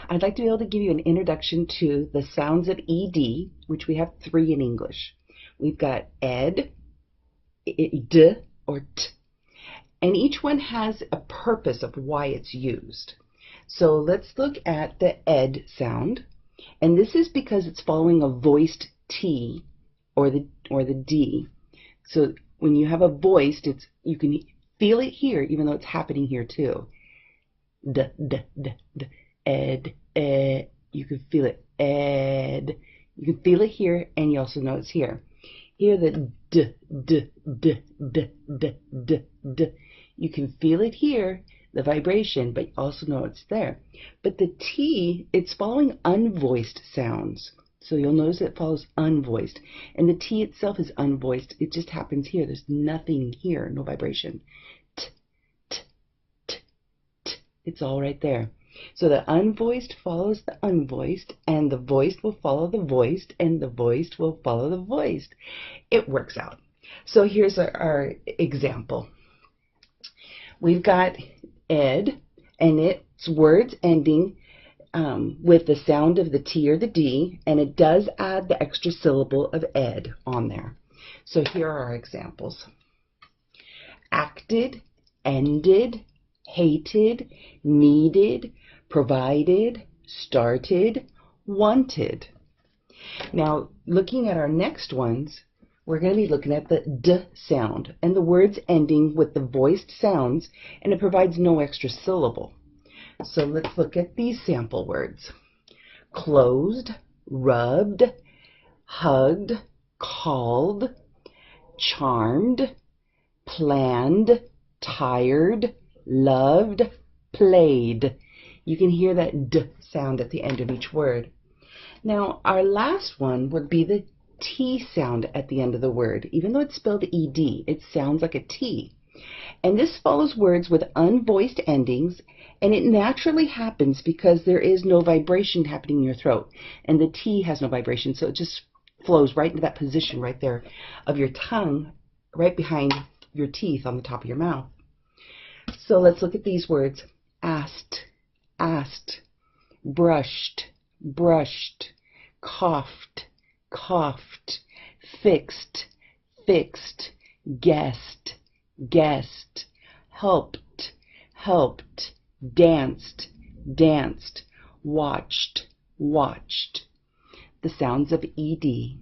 I'd like to be able to give you an introduction to the sounds of ED, which we have 3 in English. We've got ed, d, or t, and each one has a purpose of why it's used. So let's look at the ed sound, and this is because it's following a voiced T or the D. So when you have a voiced, you can feel it here, even though it's happening here too. D, d, d, d, ed, ed. You can feel it, ed. You can feel it here, and you also know it's here. Here the d, d, d, d, d, d, d. You can feel it here, the vibration, but you also know it's there. But the T, it's following unvoiced sounds. So you'll notice it follows unvoiced. And the T itself is unvoiced. It just happens here. There's nothing here, no vibration. T, t, t, t. It's all right there. So the unvoiced follows the unvoiced, and the voiced will follow the voiced, and the voiced will follow the voiced. It works out. So here's our example. We've got ed, and it's words ending with the sound of the T or the D, and it does add the extra syllable of ed on there. So here are our examples. Acted, ended, hated, needed, provided, started, wanted. Now, looking at our next ones, we're going to be looking at the D sound and the words ending with the voiced sounds, and it provides no extra syllable. So let's look at these sample words. Closed, rubbed, hugged, called, charmed, planned, tired, loved, played. You can hear that D sound at the end of each word. Now, our last one would be the T sound at the end of the word. Even though it's spelled ED, it sounds like a T. And this follows words with unvoiced endings, and it naturally happens because there is no vibration happening in your throat. And the T has no vibration, so it just flows right into that position right there of your tongue, right behind your teeth on the top of your mouth. So let's look at these words. Asked, asked, brushed, brushed, coughed, coughed, fixed, fixed, guessed, guessed, helped, helped, danced, danced, watched, watched. The sounds of ED.